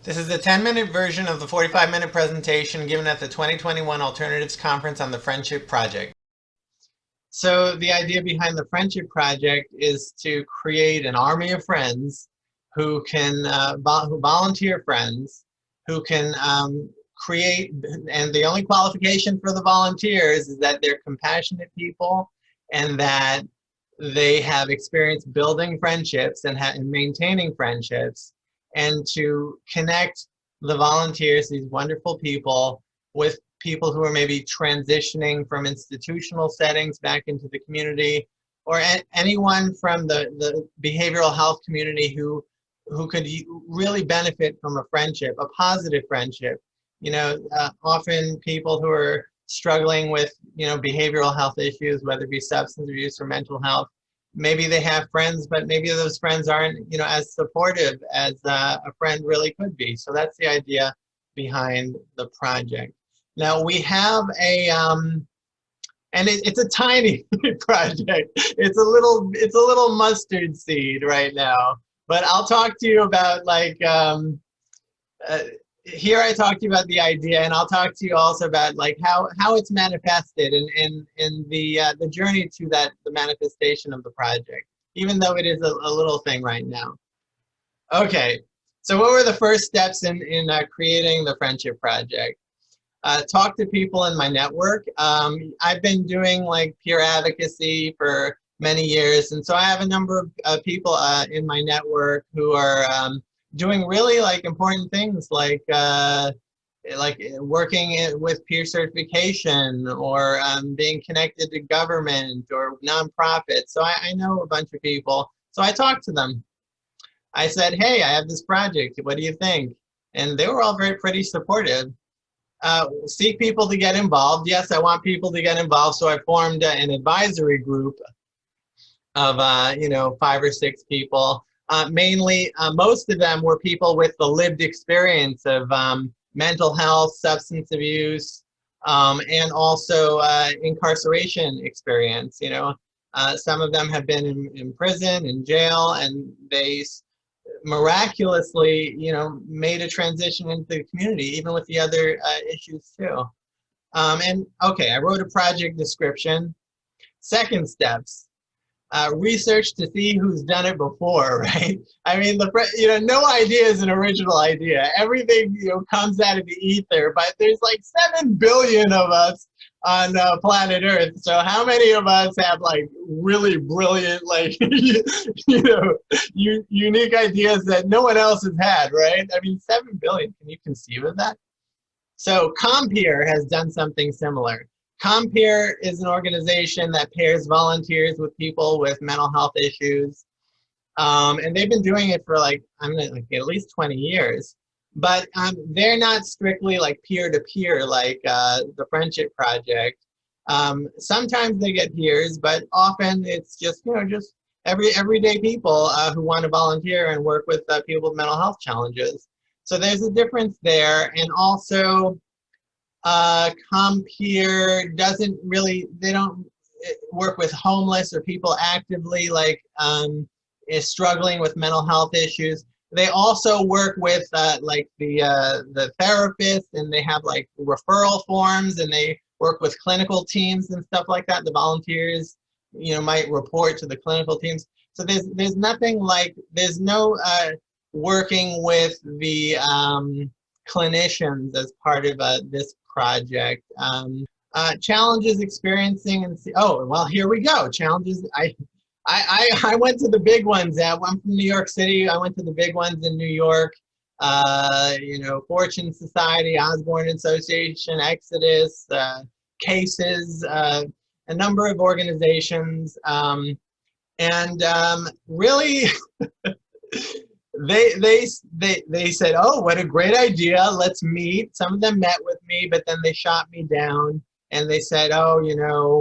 This is the 10-minute version of the 45-minute presentation given at the 2021 Alternatives Conference on the Friendship Project. So the idea behind the Friendship Project is to create an army of friends who can who volunteer friends who can create, and the only qualification for the volunteers is that they're compassionate people and that they have experience building friendships and maintaining friendships, and to connect the volunteers, these wonderful people, with people who are maybe transitioning from institutional settings back into the community, or anyone from the behavioral health community who could really benefit from a friendship, a positive friendship. Often people who are struggling with, behavioral health issues, whether it be substance abuse or mental health, maybe they have friends, but maybe those friends aren't, as supportive as a friend really could be. So that's the idea behind the project. Now we have and it's a tiny project. It's a little mustard seed right now. But I'll talk to you about here I talked to you about the idea, and I'll talk to you also about how it's manifested and the journey to the manifestation of the project, even though it is a little thing right now. Okay, so what were the first steps in creating the Friendship Project? Talk to people in my network. I've been doing peer advocacy for many years, and so I have a number of people in my network who are doing really important things like working with peer certification, or being connected to government or nonprofits. So I know a bunch of people. So I talked to them. I said, hey, I have this project. What do you think? And they were all pretty supportive. Seek people to get involved. Yes, I want people to get involved. So I formed an advisory group of 5 or 6 people. Mainly, most of them were people with the lived experience of mental health, substance abuse, and also incarceration experience. Some of them have been in prison, in jail, and they miraculously, made a transition into the community, even with the other issues too. And okay, I wrote a project description. Second steps. Research to see who's done it before, right? I mean, no idea is an original idea. Everything, comes out of the ether, but there's 7 billion of us on planet Earth. So how many of us have really brilliant, unique ideas that no one else has had, right? I mean, 7 billion, can you conceive of that? So Compeer has done something similar. Compeer is an organization that pairs volunteers with people with mental health issues. And they've been doing it for at least 20 years. But they're not strictly peer-to-peer the Friendship Project. Sometimes they get peers, but often it's just everyday people who want to volunteer and work with people with mental health challenges. So there's a difference there. And also, Compeer doesn't really, they don't work with homeless or people actively is struggling with mental health issues. They also work with the therapists, and they have referral forms, and they work with clinical teams and stuff like that. The volunteers, might report to the clinical teams. So there's nothing there's no working with the clinicians as part of this project. Challenges experiencing oh, well, here we go. Challenges. I went to the big ones. I'm from New York City. I went to the big ones in New York. Fortune Society, Osborne Association, Exodus, Cases, a number of organizations, and really. They said, oh, what a great idea, let's meet. Some of them met with me, but then they shot me down, and they said, oh,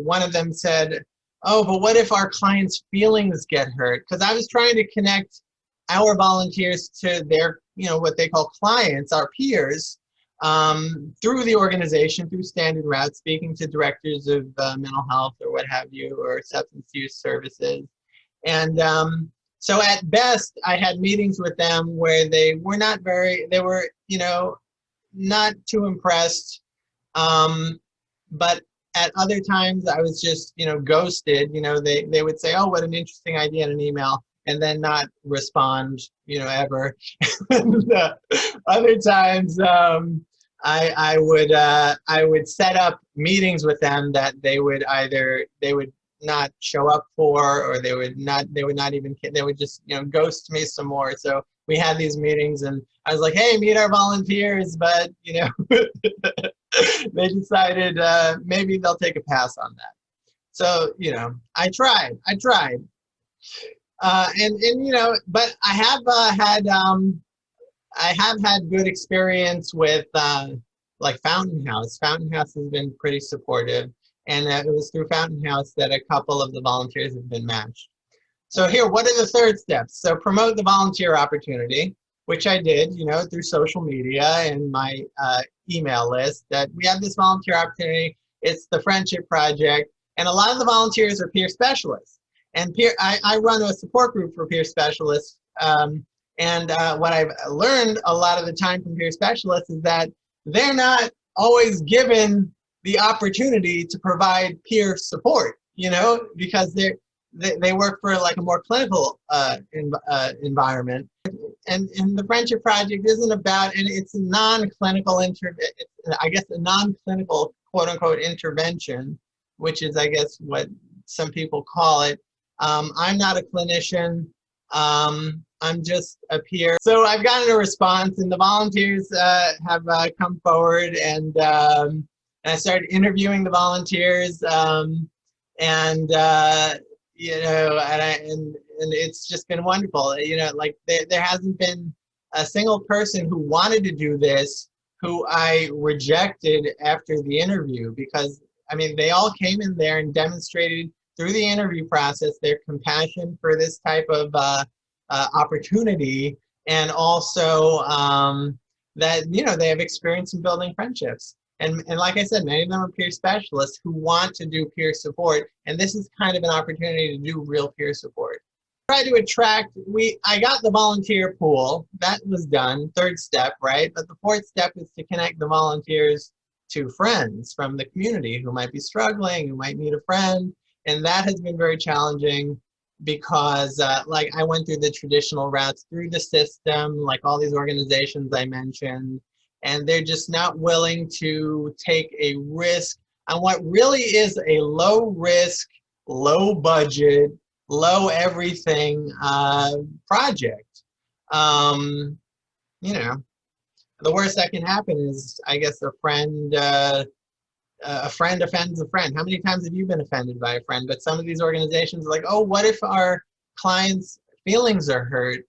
one of them said, oh, but what if our clients' feelings get hurt? Because I was trying to connect our volunteers to their, what they call clients, our peers, through the organization, through standard routes, speaking to directors of mental health or what have you, or substance use services. And So at best, I had meetings with them where they were not they were, not too impressed. But at other times I was just, ghosted. They would say, oh, what an interesting idea in an email, and then not respond, ever. And other times, I would set up meetings with them that they would not show up for, or they would not even, they would just, ghost me some more. So we had these meetings, and I was like, hey, meet our volunteers, but they decided maybe they'll take a pass on that. So I tried, but I have had good experience with like Fountain House. Fountain House has been pretty supportive, and it was through Fountain House that a couple of the volunteers have been matched. So here, what are the third steps? So promote the volunteer opportunity, which I did, through social media and my email list, that we have this volunteer opportunity. It's the Friendship Project, and a lot of the volunteers are peer specialists. And I run a support group for peer specialists. And what I've learned a lot of the time from peer specialists is that they're not always given the opportunity to provide peer support, because they work for like a more clinical environment. And the Friendship Project isn't about, and it's a non-clinical I guess a non-clinical quote unquote intervention, which is, I guess, what some people call it. I'm not a clinician. I'm just a peer. So I've gotten a response, and the volunteers have come forward, and I started interviewing the volunteers, and it's just been wonderful. Like there hasn't been a single person who wanted to do this who I rejected after the interview, because I mean, they all came in there and demonstrated through the interview process their compassion for this type of opportunity, and also that they have experience in building friendships. And like I said, many of them are peer specialists who want to do peer support, and this is kind of an opportunity to do real peer support. Try to attract, I got the volunteer pool, that was done, third step, right? But the fourth step is to connect the volunteers to friends from the community who might be struggling, who might need a friend, and that has been very challenging, because like I went through the traditional routes through the system, like all these organizations I mentioned, and they're just not willing to take a risk on what really is a low risk, low budget, low everything project. The worst that can happen is, I guess, a friend offends a friend. How many times have you been offended by a friend? But some of these organizations are like, oh, what if our clients' feelings are hurt?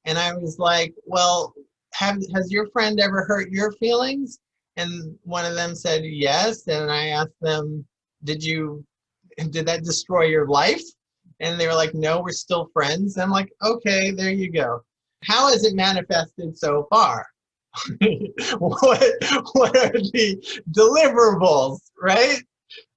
And I was like, well, has your friend ever hurt your feelings? And one of them said yes. And I asked them, did that destroy your life? And they were like, no, we're still friends. And I'm like, okay, there you go. How has it manifested so far? what are the deliverables, right?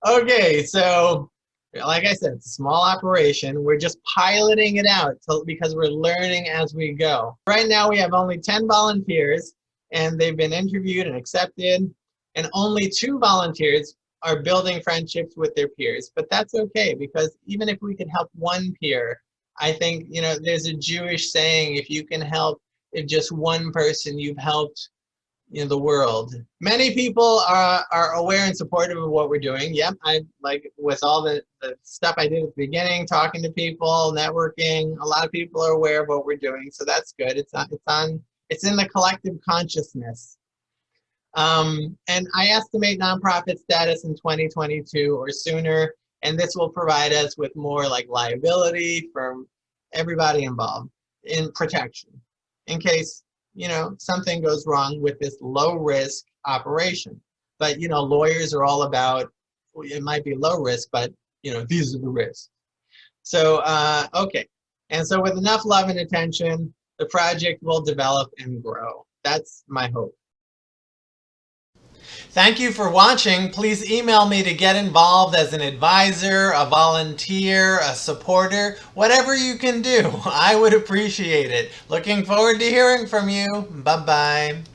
Okay, so like I said, it's a small operation. We're just piloting it out because we're learning as we go. Right now we have only 10 volunteers, and they've been interviewed and accepted, and only 2 volunteers are building friendships with their peers. But that's okay, because even if we can help one peer, I think, there's a Jewish saying, if you can help just one person, you've helped the world. Many people are aware and supportive of what we're doing. Yep, I like with all the stuff I did at the beginning, talking to people, networking. A lot of people are aware of what we're doing, so that's good. It's in the collective consciousness. And I estimate nonprofit status in 2022 or sooner, and this will provide us with more like liability for everybody involved in protection, in case something goes wrong with this low risk operation. But lawyers are all about, it might be low risk, but these are the risks. So okay, and so with enough love and attention, the project will develop and grow. That's my hope. Thank you for watching. Please email me to get involved as an advisor, a volunteer, a supporter, whatever you can do. I would appreciate it. Looking forward to hearing from you. Bye-bye.